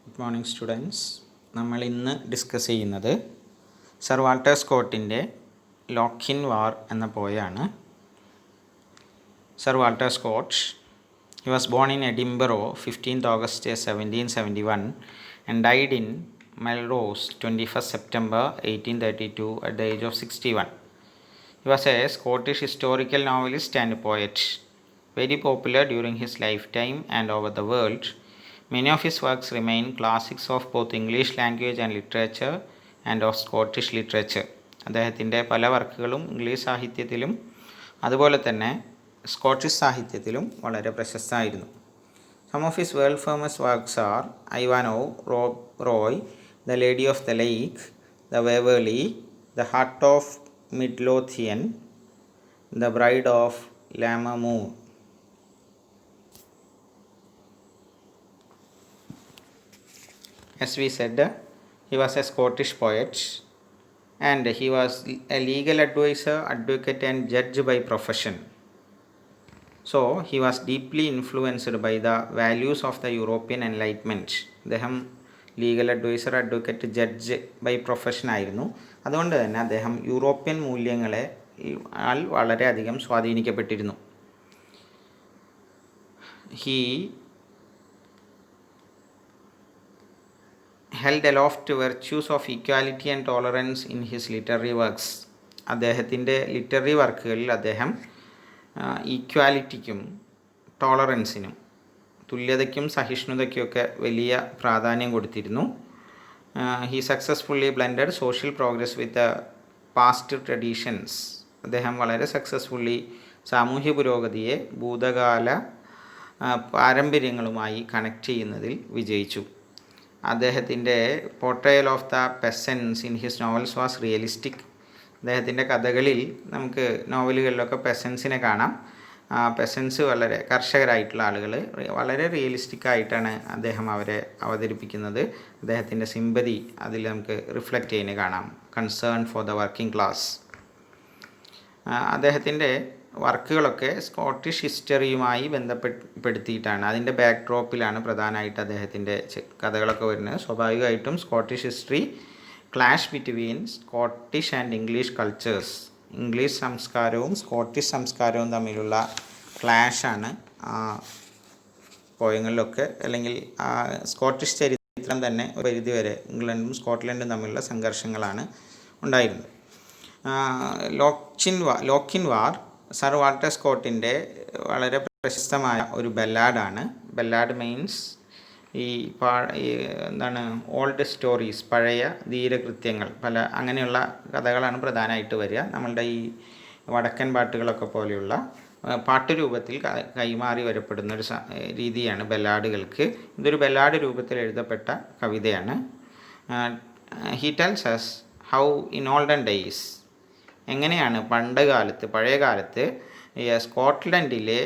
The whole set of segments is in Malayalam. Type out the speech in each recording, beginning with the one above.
Good morning students. നമ്മൾ ഇന്ന് ഡിസ്കസ് ചെയ്യുന്നത് സർ വാൾട്ടർ സ്കോട്ടിൻ്റെ ലോക്ക് ഇൻ വാർ എന്ന പോയാണ്. Sir Walter Scott, he was born in Edinburgh 15th August 1771 and died in Melrose 21st September 1832 at the age of 61. He was a Scottish historical novelist and poet, very popular during his lifetime and over the world. Many of his works remain classics of both English language and literature and of Scottish literature. അദ്ദേഹത്തിൻ്റെ പല വർക്കുകളും ഇംഗ്ലീഷ് സാഹിത്യത്തിലും അതുപോലെ തന്നെ സ്കോട്ടിഷ് സാഹിത്യത്തിലും വളരെ പ്രശസ്തമായിരുന്നു. Some of his world famous works are Ivanhoe, Roy, The Lady of the Lake, The Waverley, The Heart of Midlothian, The Bride of Lammermoor. As we said, he was a Scottish poet and he was a legal advisor, advocate and judge by profession. So he was deeply influenced by the values of the European Enlightenment. അദ്ദേഹം legal adviser, advocate, judge by profession ആയിരുന്നു. അതുകൊണ്ട് തന്നെ അദ്ദേഹം യൂറോപ്യൻ മൂല്യങ്ങളെ വളരെയധികം സ്വാധീനിക്കപ്പെട്ടിരുന്നു. He held aloft virtues of equality and tolerance in his literary works. അദ്ദേഹത്തിൻ്റെ ലിറ്റററി വർക്കുകളിൽ അദ്ദേഹം ഈക്വാലിറ്റിക്കും ടോളറൻസിനും, തുല്യതയ്ക്കും സഹിഷ്ണുതയ്ക്കുമൊക്കെ വലിയ പ്രാധാന്യം കൊടുത്തിരുന്നു. He successfully blended social progress with past traditions. അദ്ദേഹം വളരെ സക്സസ്ഫുള്ളി സാമൂഹ്യ പുരോഗതിയെ ഭൂതകാല പാരമ്പര്യങ്ങളുമായി കണക്ട് ചെയ്യുന്നതിൽ വിജയിച്ചു. അദ്ദേഹത്തിൻ്റെ portrayal of the പെസൻസ് in his novels was realistic. അദ്ദേഹത്തിൻ്റെ കഥകളിൽ നമുക്ക് നോവലുകളിലൊക്കെ പെസൻസിനെ കാണാം. പെസൻസ് വളരെ കർഷകരായിട്ടുള്ള ആളുകൾ വളരെ റിയലിസ്റ്റിക് ആയിട്ടാണ് അദ്ദേഹം അവരെ അവതരിപ്പിക്കുന്നത്. അദ്ദേഹത്തിൻ്റെ സിമ്പതി അതിൽ നമുക്ക് റിഫ്ലക്റ്റ് ചെയ്യുന്നത് കാണാം. Concern for the working class. അദ്ദേഹത്തിൻ്റെ വർക്കുകളൊക്കെ സ്കോട്ടിഷ് ഹിസ്റ്ററിയുമായി ബന്ധപ്പെടുത്തിയിട്ടാണ്, അതിൻ്റെ ബാക്ക് ഡ്രോപ്പിലാണ് പ്രധാനമായിട്ട് അദ്ദേഹത്തിൻ്റെ കഥകളൊക്കെ വരുന്നത്. സ്വാഭാവികമായിട്ടും Scottish history clash between Scottish and English cultures. English സംസ്കാരവും സ്കോട്ടിഷ് സംസ്കാരവും തമ്മിലുള്ള ക്ലാഷാണ് പോയങ്ങളിലൊക്കെ, അല്ലെങ്കിൽ സ്കോട്ടിഷ് ചരിത്രം തന്നെ ഒരു പരിധിവരെ ഇംഗ്ലണ്ടും സ്കോട്ട്ലൻഡും തമ്മിലുള്ള സംഘർഷങ്ങളാണ് ഉണ്ടായിരുന്നത്. Lochinvar sir Walter സ്കോട്ടിൻ്റെ വളരെ പ്രശസ്തമായ ഒരു ബെല്ലാഡാണ്. ബെല്ലാഡ് മീൻസ് എന്താണ്, ഓൾഡ് സ്റ്റോറീസ്, പഴയ ധീരകൃത്യങ്ങൾ, അങ്ങനെയുള്ള കഥകളാണ് പ്രധാനമായിട്ട് വരിക. നമ്മളുടെ ഈ വടക്കൻ പാട്ടുകളൊക്കെ പോലെയുള്ള പാട്ടുരൂപത്തിൽ കൈമാറി വരപ്പെടുന്നൊരു രീതിയാണ് ബെല്ലാഡുകൾക്ക്. ഇതൊരു ബെല്ലാഡ് രൂപത്തിൽ എഴുതപ്പെട്ട കവിതയാണ്. He tells us how in olden days, എങ്ങനെയാണ് പഴയ കാലത്ത് സ്കോട്ട്ലൻഡിലെ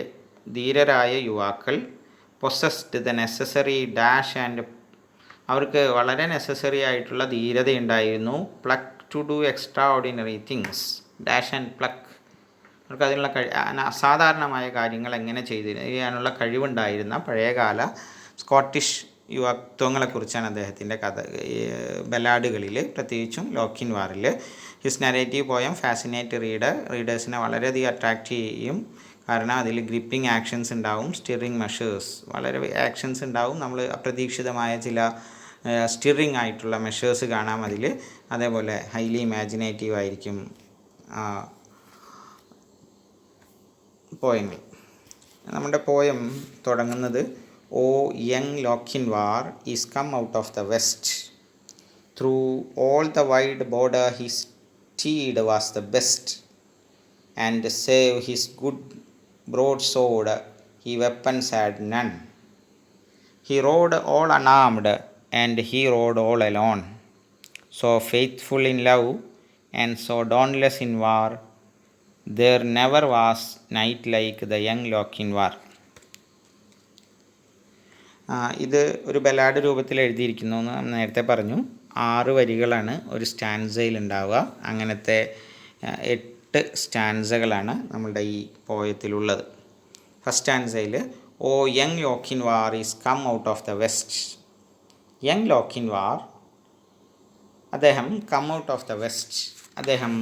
ധീരരായ യുവാക്കൾ possessed the necessary dash and, അവർക്ക് വളരെ നെസസറി ആയിട്ടുള്ള ധീരതയുണ്ടായിരുന്നു. Pluck to do extraordinary things, dash and pluck, അവർക്ക് അതിനുള്ള അസാധാരണമായ കാര്യങ്ങൾ എങ്ങനെ ചെയ്യാനുള്ള കഴിവുണ്ടായിരുന്ന പഴയകാല സ്കോട്ടിഷ് യുവത്വങ്ങളെക്കുറിച്ചാണ് അദ്ദേഹത്തിൻ്റെ ബെല്ലാഡുകളിൽ, പ്രത്യേകിച്ചും ലോക്ക് ഇൻ വാറിൽ. ഹിസ് നരേറ്റീവ് പോയം ഫാസിനേറ്റ് റീഡേഴ്സിനെ വളരെയധികം അട്രാക്റ്റ് ചെയ്യും. കാരണം അതിൽ ഗ്രിപ്പിംഗ് ആക്ഷൻസ് ഉണ്ടാവും, സ്റ്റിറിങ് മെഷേഴ്സ്, വളരെ ആക്ഷൻസ് ഉണ്ടാവും. നമ്മൾ അപ്രതീക്ഷിതമായ ചില സ്റ്റിറിങ് ആയിട്ടുള്ള മെഷേഴ്സ് കാണാം അതിൽ. അതേപോലെ ഹൈലി ഇമാജിനേറ്റീവ് ആയിരിക്കും പോയങ്ങൾ. നമ്മുടെ പോയം തുടങ്ങുന്നത് O young Lochinvar is come out of the west, through all the wide border his steed was the best, and save his good broadsword he weapons had none. He rode all unarmed, and he rode all alone, so faithful in love and so dauntless in war, there never was knight like the young lock in war. ഇത് ഒരു ബെല്ലാഡ് രൂപത്തിൽ എഴുതിയിരിക്കുന്നു എന്ന് നേരത്തെ പറഞ്ഞു. 6 വരികളാണ് ഒരു സ്റ്റാൻസയിൽ ഉണ്ടാവുക. അങ്ങനത്തെ 8 സ്റ്റാൻസകളാണ് നമ്മളുടെ ഈ പോയത്തിലുള്ളത്. ഫസ്റ്റ് സ്റ്റാൻസയിൽ O young Lochinvar is come out of the west, young Lochinvar അദ്ദേഹം come out of the west, അദ്ദേഹം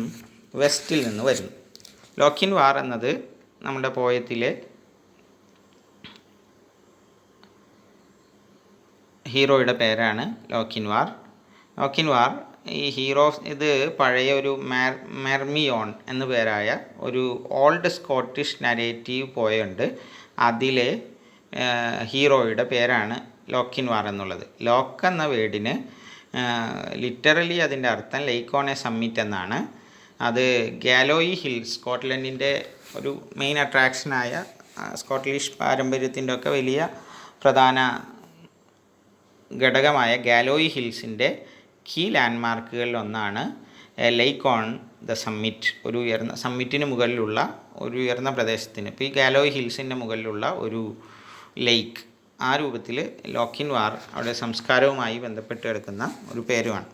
വെസ്റ്റിൽ നിന്ന് വരുന്നു. ലോക്കിൻവാർ എന്നത് നമ്മുടെ പോയത്തിലെ ഹീറോയുടെ പേരാണ് ലോക്കിൻവാർ. ലോക്കിൻവാർ ഈ ഹീറോ, ഇത് പഴയ ഒരു മെർമിയോൺ എന്നു പേരായ ഒരു ഓൾഡ് സ്കോട്ടിഷ് നരേറ്റീവ് പോയുണ്ട്. അതിലെ ഹീറോയുടെ പേരാണ് ലോക്കിൻവാർ എന്നുള്ളത്. ലോക്ക് എന്ന വേർഡിന് ലിറ്ററലി അതിൻ്റെ അർത്ഥം ലേക്ക് ഓൺ എ സമ്മിറ്റ് എന്നാണ്. അത് ഗാലോയി ഹിൽ, സ്കോട്ട്ലൻഡിൻ്റെ ഒരു മെയിൻ അട്രാക്ഷനായ സ്കോട്ടിഷ് പാരമ്പര്യത്തിൻ്റെ ഒക്കെ വലിയ പ്രധാന ഘടകമായ ഗാലോയി ഹിൽസിൻ്റെ കീ ലാൻഡ്മാർക്കുകളിൽ ഒന്നാണ് ലേക്ക് ഓൺ ദ സമ്മിറ്റ്, ഒരു ഉയർന്ന സമ്മിറ്റിന് മുകളിലുള്ള ഒരു ഉയർന്ന പ്രദേശത്തിന്, ഇപ്പോൾ ഈ ഗാലോയി ഹിൽസിൻ്റെ മുകളിലുള്ള ഒരു ലേക്ക്, ആ രൂപത്തിൽ ലോക്കിൻവാർ അവിടെ സംസ്കാരവുമായി ബന്ധപ്പെട്ട് കിടക്കുന്ന ഒരു പേരുമാണ്.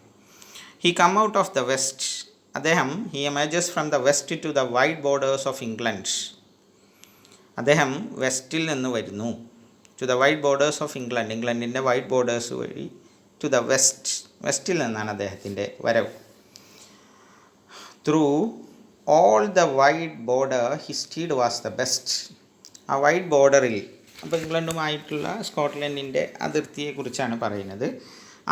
He come out of the west, അദ്ദേഹം he emerges from the west to the wide borders of England, അദ്ദേഹം വെസ്റ്റിൽ നിന്ന് വരുന്നു. To the wide borders of England, ഇംഗ്ലണ്ടിൻ്റെ വൈഡ് ബോർഡേഴ്സ് വഴി ടു ദ വെസ്റ്റ്, വെസ്റ്റിൽ നിന്നാണ് അദ്ദേഹത്തിൻ്റെ വരവ്. Through all the wide border his steed was the best, ആ വൈഡ് ബോർഡറിൽ, അപ്പോൾ ഇംഗ്ലണ്ടുമായിട്ടുള്ള സ്കോട്ട്ലൻഡിൻ്റെ അതിർത്തിയെക്കുറിച്ചാണ് പറയുന്നത്.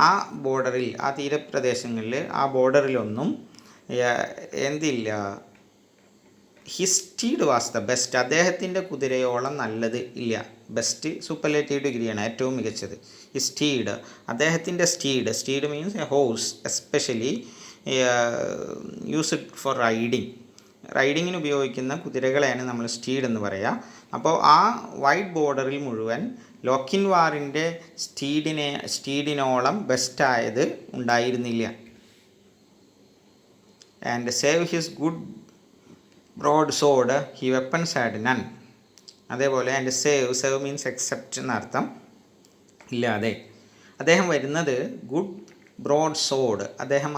ആ ബോർഡറിൽ, ആ തീരപ്രദേശങ്ങളിൽ, ആ ബോർഡറിലൊന്നും എന്തില്ല, his steed was the best, അദ്ദേഹത്തിൻ്റെ കുതിരയോളം നല്ലത് ഇല്ല. ബെസ്റ്റ് സൂപ്പർലേറ്റീവ് ഡിഗ്രിയാണ്, ഏറ്റവും മികച്ചത്. ഹിസ് സ്റ്റീഡ്, അദ്ദേഹത്തിൻ്റെ steed, steed means a horse, especially used for റൈഡിങ്ങിന് ഉപയോഗിക്കുന്ന കുതിരകളെയാണ് നമ്മൾ സ്റ്റീഡ് എന്ന് പറയുക. അപ്പോൾ ആ വൈഡ് ബോർഡറിൽ മുഴുവൻ ലോക്കിൻവാറിൻ്റെ സ്റ്റീഡിനോളം ബെസ്റ്റായത് ഉണ്ടായിരുന്നില്ല. And save his good broad sword he weapons had none, അതേപോലെ ആൻഡ് സേവ് മീൻസ് എക്സെപ്റ്റ് എന്നർത്ഥം, ഇല്ലാതെ. അദ്ദേഹം വരുന്നത് ഗുഡ് ബ്രോഡ് സോഡ്, അദ്ദേഹം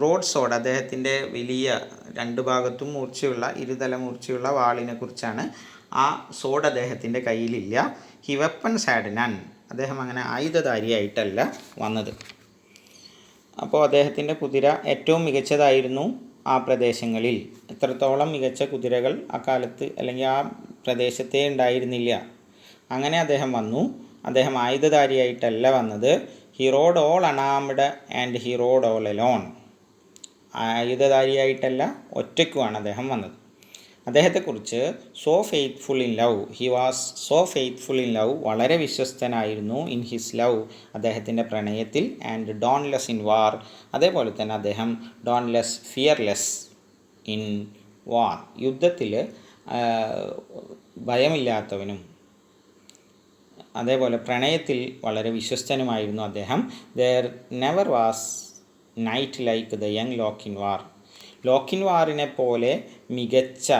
ബ്രോഡ് സോഡ്, അദ്ദേഹത്തിൻ്റെ വലിയ രണ്ട് ഭാഗത്തും മൂർച്ചയുള്ള, ഇരുതല മൂർച്ചയുള്ള വാളിനെ കുറിച്ചാണ്. ആ സോഡ് അദ്ദേഹത്തിൻ്റെ കയ്യിലില്ല. ഹി വെപ്പൺസ് ഹാഡ് നൺ, അദ്ദേഹം അങ്ങനെ ആയുധധാരിയായിട്ടല്ല വന്നത്. അപ്പോൾ അദ്ദേഹത്തിൻ്റെ കുതിര ഏറ്റവും മികച്ചതായിരുന്നു ആ പ്രദേശങ്ങളിൽ. എത്രത്തോളം മികച്ച കുതിരകൾ അക്കാലത്ത് അല്ലെങ്കിൽ ആ പ്രദേശത്തെ ഉണ്ടായിരുന്നില്ല. അങ്ങനെ അദ്ദേഹം വന്നു. അദ്ദേഹം ആയുധധാരിയായിട്ടല്ല വന്നത്. He rode all unarmed and he rode all alone, ആയുധധാരിയായിട്ടല്ല, ഒറ്റയ്ക്കുമാണ് അദ്ദേഹം വന്നത്. അദ്ദേഹത്തെക്കുറിച്ച് so faithful in love, he was so faithful in love, വളരെ വിശ്വസ്തനായിരുന്നു. ഇൻ ഹിസ് ലവ്, അദ്ദേഹത്തിൻ്റെ പ്രണയത്തിൽ. ആൻഡ് ഡോൺലെസ് ഇൻ വാർ, അതേപോലെ തന്നെ അദ്ദേഹം ഡോൺലെസ്, ഫിയർലെസ് ഇൻ വാർ, യുദ്ധത്തിൽ ഭയമില്ലാത്തവനും, അതേപോലെ പ്രണയത്തിൽ വളരെ വിശ്വസ്തനുമായിരുന്നു അദ്ദേഹം. There never was knight like the young Lochinvar, ലോക്കിൻവാറിനെ പോലെ മികച്ച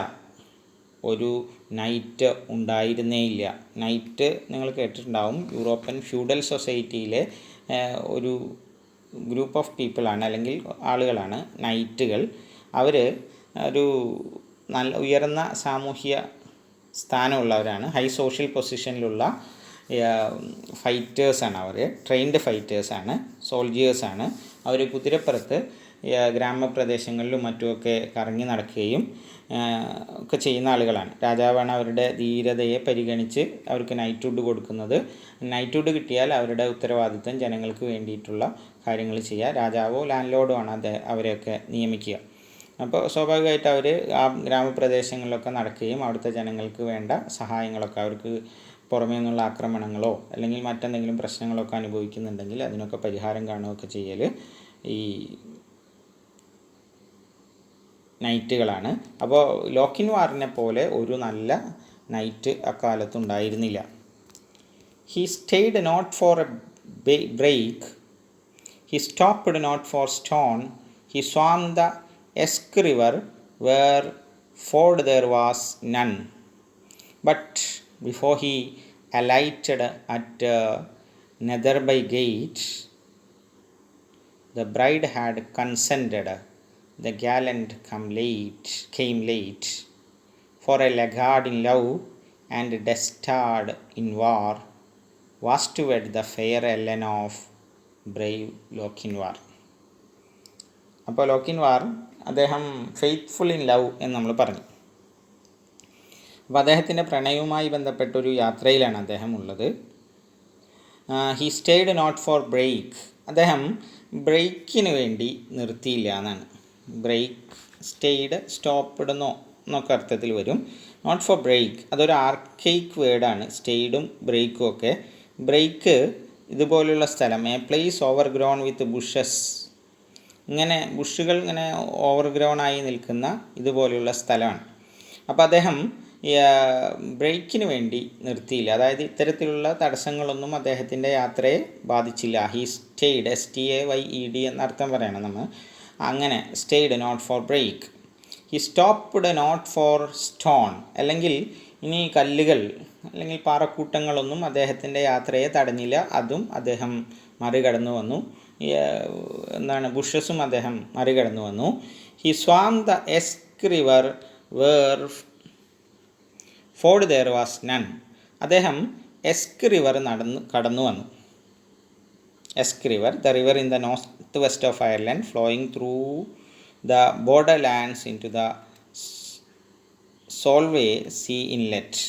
ഒരു നൈറ്റ് ഉണ്ടായിരുന്നേയില്ല. നൈറ്റ് നിങ്ങൾ കേട്ടിട്ടുണ്ടാവും, യൂറോപ്യൻ ഫ്യൂഡൽ സൊസൈറ്റിയിലെ ഒരു ഗ്രൂപ്പ് ഓഫ് പീപ്പിളാണ്, അല്ലെങ്കിൽ ആളുകളാണ് നൈറ്റുകൾ. അവർ ഒരു നല്ല ഉയർന്ന സാമൂഹ്യ സ്ഥാനമുള്ളവരാണ്, ഹൈ സോഷ്യൽ പൊസിഷനിലുള്ള ഫൈറ്റേഴ്സാണ്. അവർ ട്രെയിൻഡ് ഫൈറ്റേഴ്സാണ്, സോൾജിയേഴ്സാണ്. അവർ കുതിരപ്പുറത്ത് ഗ്രാമപ്രദേശങ്ങളിലും മറ്റുമൊക്കെ കറങ്ങി നടക്കുകയും ഒക്കെ ചെയ്യുന്ന ആളുകളാണ്. രാജാവാണ് അവരുടെ ധീരതയെ പരിഗണിച്ച് അവർക്ക് നൈറ്റ്ഹുഡ് കൊടുക്കുന്നത്. നൈറ്റ്ഹുഡ് കിട്ടിയാൽ അവരുടെ ഉത്തരവാദിത്വം ജനങ്ങൾക്ക് വേണ്ടിയിട്ടുള്ള കാര്യങ്ങൾ ചെയ്യുക. രാജാവോ ലാൻഡ് ലോഡോ ആണ് അവരെയൊക്കെ നിയമിക്കുക. അപ്പോൾ സ്വാഭാവികമായിട്ട് അവർ ആ ഗ്രാമപ്രദേശങ്ങളിലൊക്കെ നടക്കുകയും അവിടുത്തെ ജനങ്ങൾക്ക് വേണ്ട സഹായങ്ങളൊക്കെ, അവർക്ക് പുറമേ നിന്നുള്ള ആക്രമണങ്ങളോ അല്ലെങ്കിൽ മറ്റെന്തെങ്കിലും പ്രശ്നങ്ങളൊക്കെ അനുഭവിക്കുന്നുണ്ടെങ്കിൽ അതിനൊക്കെ പരിഹാരം കാണുകയൊക്കെ ചെയ്യൽ ഈ നൈറ്റുകളാണ്. അപ്പോൾ ലോക്കിൻവാറിനെ പോലെ ഒരു നല്ല നൈറ്റ് അക്കാലത്തുണ്ടായിരുന്നില്ല. He stayed not for a brake, he stopped not for stone, he swam the Esk river where ford there was none. But before he alighted at Netherby gate, the bride had consented. The gallant came late. For a laggard in love and dastard in war was to wed the fair Ellen of brave Lochinvar. അപ്പോൾ ലോക്കിൻവാർ അദ്ദേഹം ഫെയ്ത്ത്ഫുൾ ഇൻ ലവ് എന്ന് നമ്മൾ പറഞ്ഞു. അപ്പോൾ അദ്ദേഹത്തിൻ്റെ പ്രണയവുമായി ബന്ധപ്പെട്ടൊരു യാത്രയിലാണ് അദ്ദേഹം ഉള്ളത്. He stayed not for brake. അദ്ദേഹം ബ്രേക്കിന് വേണ്ടി നിർത്തിയില്ല എന്നാണ്. ബ്രേക്ക്, സ്റ്റേഡ്, സ്റ്റോപ്പ്ഡ് എന്നൊക്കെ അർത്ഥത്തിൽ വരും. നോട്ട് ഫോർ ബ്രേക്ക് അതൊരു ആർക്കൈക്ക് വേർഡാണ്, സ്റ്റേഡും ബ്രേക്കും ഒക്കെ. ബ്രേക്ക് ഇതുപോലുള്ള സ്ഥലം, എ പ്ലേസ് ഓവർഗ്രോൺ വിത്ത് ബുഷസ്, ഇങ്ങനെ ബുഷുകൾ ഇങ്ങനെ ഓവർഗ്രോൺ ആയി നിൽക്കുന്ന ഇതുപോലെയുള്ള സ്ഥലമാണ്. അപ്പോൾ അദ്ദേഹം ബ്രേക്കിന് വേണ്ടി നിർത്തിയില്ല, അതായത് ഇത്തരത്തിലുള്ള തടസ്സങ്ങളൊന്നും അദ്ദേഹത്തിൻ്റെ യാത്രയെ ബാധിച്ചില്ല. ഹി സ്റ്റേഡ്, STAYED എന്നർത്ഥം പറയണം നമ്മൾ. അങ്ങനെ stayed not for brake. He stopped not for stone, അല്ലെങ്കിൽ ഇനി കല്ലുകൾ അല്ലെങ്കിൽ പാറക്കൂട്ടങ്ങളൊന്നും അദ്ദേഹത്തിൻ്റെ യാത്രയെ തടഞ്ഞില്ല, അതും അദ്ദേഹം മറികടന്നു വന്നു. ബുഷസും അദ്ദേഹം മറികടന്നു വന്നു. He swam the Esk river where ford there was none. അദ്ദേഹം എസ്ക് റിവർ കടന്നു വന്നു. Esk river, the river in the north west of Ireland flowing through the border lands into the Solway sea inlet.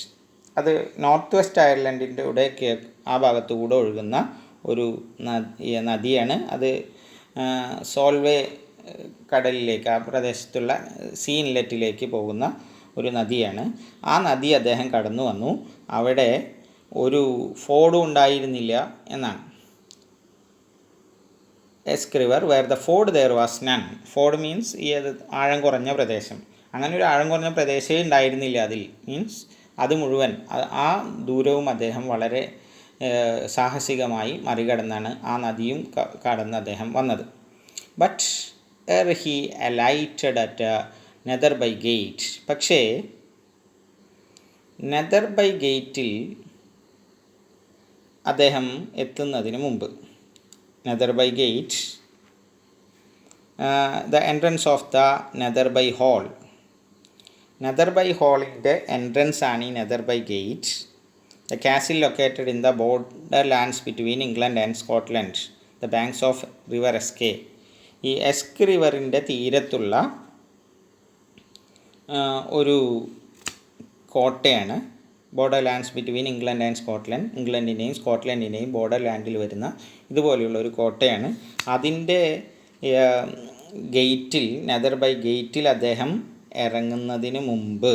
അത് നോർത്ത് വെസ്റ്റ് അയർലൻഡിൻ്റെ ഇവിടേക്ക് ആ ഭാഗത്തുകൂടെ ഒഴുകുന്ന ഒരു നദിയാണ്. അത് സോൾവേ കടലിലേക്ക്, ആ പ്രദേശത്തുള്ള സീ ഇൻലെറ്റിലേക്ക് പോകുന്ന ഒരു നദിയാണ്. ആ നദി അദ്ദേഹം കടന്നു വന്നു. അവിടെ ഒരു ഫോർഡും ഉണ്ടായിരുന്നില്ല എന്നാണ്. Esk river where the ford there was none. Ford means ആഴം കുറഞ്ഞ പ്രദേശം. അങ്ങനെ ഒരു ആഴം കുറഞ്ഞ പ്രദേശമേ ഉണ്ടായിരുന്നില്ല അതിൽ. മീൻസ് അത് മുഴുവൻ, ആ ദൂരവും അദ്ദേഹം വളരെ സാഹസികമായി മറികടന്നാണ് ആ നദിയും കടന്ന് അദ്ദേഹം വന്നത്. But he alighted at Netherby gate. പക്ഷേ നെതർ ബൈ ഗേറ്റിൽ അദ്ദേഹം എത്തുന്നതിന് മുമ്പ്, Netherby gate, the entrance of the Netherby hall. Netherby ഹാളിൻ്റെ എൻട്രൻസ് ആണ് ഈ Netherby gate. The castle located in the border lands between England and Scotland, the banks of river Esk. ഈ എസ്ക് റിവറിൻ്റെ തീരത്തുള്ള ഒരു കോട്ടയാണ്. Border lands between England and Scotland, ഇംഗ്ലണ്ടിനെയും സ്കോട്ട്ലൻഡിനെയും ബോർഡർ ലാൻഡിൽ വരുന്ന ഇതുപോലെയുള്ള ഒരു കോട്ടയാണ്. അതിൻ്റെ ഗേറ്റിൽ, നെതർ ബൈ ഗേറ്റിൽ അദ്ദേഹം ഇറങ്ങുന്നതിന് മുമ്പ്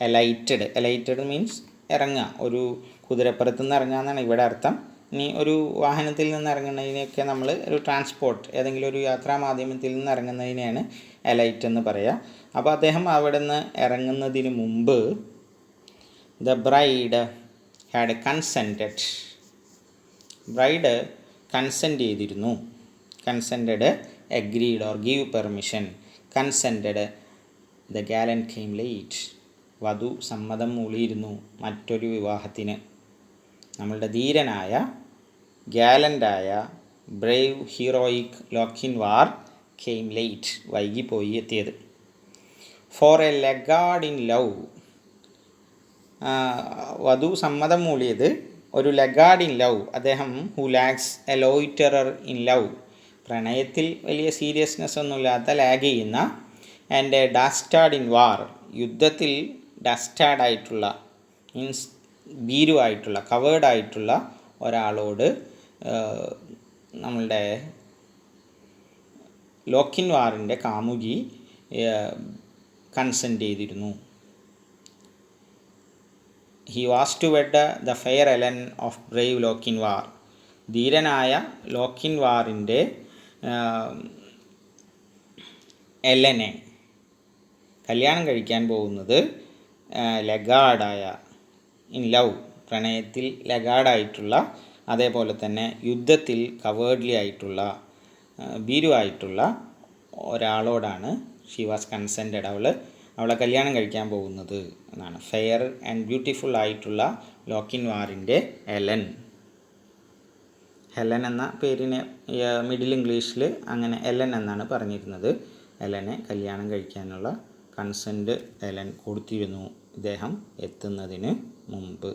എലൈറ്റഡ് മീൻസ് ഇറങ്ങുക, ഒരു കുതിരപ്പുറത്ത് നിന്ന് ഇറങ്ങുക എന്നാണ് ഇവിടെ അർത്ഥം. ഇനി ഒരു വാഹനത്തിൽ നിന്ന് ഇറങ്ങുന്നതിനെയൊക്കെ നമ്മൾ ഒരു ട്രാൻസ്പോർട്ട്, ഏതെങ്കിലും ഒരു യാത്രാ മാധ്യമത്തിൽ നിന്ന് ഇറങ്ങുന്നതിനെയാണ് എലൈറ്റ് എന്ന് പറയുക. അപ്പോൾ അദ്ദേഹം അവിടെ നിന്ന് ഇറങ്ങുന്നതിന് മുമ്പ് the bride had consented. Bride consent ചെയ്തിരുന്നു. Consented, agreed or give permission. Consented, the gallant came late. വധു സമ്മതം മൂളിയിരുന്നു മറ്റൊരു വിവാഹത്തിന്. നമ്മളുടെ ധീരനായ, ഗാലൻ്റായ, brave, heroic Lochinvar came late, വൈകിപ്പോയി എത്തിയത്. For a laggard in love. വധു സമ്മതം മൂളിയത് ഒരു ലെഗാർഡ് ഇൻ ലവ്, അദ്ദേഹം who lacks a loiterer in love, പ്രണയത്തിൽ വലിയ സീരിയസ്നെസ് ഒന്നുമില്ലാത്ത, ലാഗ് ചെയ്യുന്ന, and a dastard in war, യുദ്ധത്തിൽ ഡസ്റ്റാർഡായിട്ടുള്ള മീൻസ് ഭീരുവായിട്ടുള്ള, കവേർഡായിട്ടുള്ള ഒരാളോട് നമ്മളുടെ ലോക്കിൻവാറിൻ്റെ കാമുകി കൺസെൻറ്റ് ചെയ്തിരുന്നു. He was to wed the fair Ellen of brave Lochinvar. ധീരനായ ലോക്കിൻവാറിൻ്റെ എലനെ കല്യാണം കഴിക്കാൻ പോകുന്നത് ലെഗാർഡായ, ഇൻ ലവ്, പ്രണയത്തിൽ ലെഗാർഡായിട്ടുള്ള, അതേപോലെ തന്നെ യുദ്ധത്തിൽ കവേർഡ്ലി ആയിട്ടുള്ള, ഭീരുവായിട്ടുള്ള ഒരാളോടാണ് ഷീ വാസ് കൺസെൻറ്റഡ്, അവളെ കല്യാണം കഴിക്കാൻ പോകുന്നത് എന്നാണ്. ഫെയർ ആൻഡ് ബ്യൂട്ടിഫുൾ ആയിട്ടുള്ള ലോക്കിൻവാറിൻ്റെ എലൻ. ഹെലൻ എന്ന പേരിന് മിഡിൽ ഇംഗ്ലീഷിൽ അങ്ങനെ എലൻ എന്നാണ് പറഞ്ഞിരുന്നത്. എലനെ കല്യാണം കഴിക്കാനുള്ള കൺസെൻറ്റ് എലൻ കൊടുത്തിരുന്നു ഇദ്ദേഹം എത്തുന്നതിന് മുമ്പ്.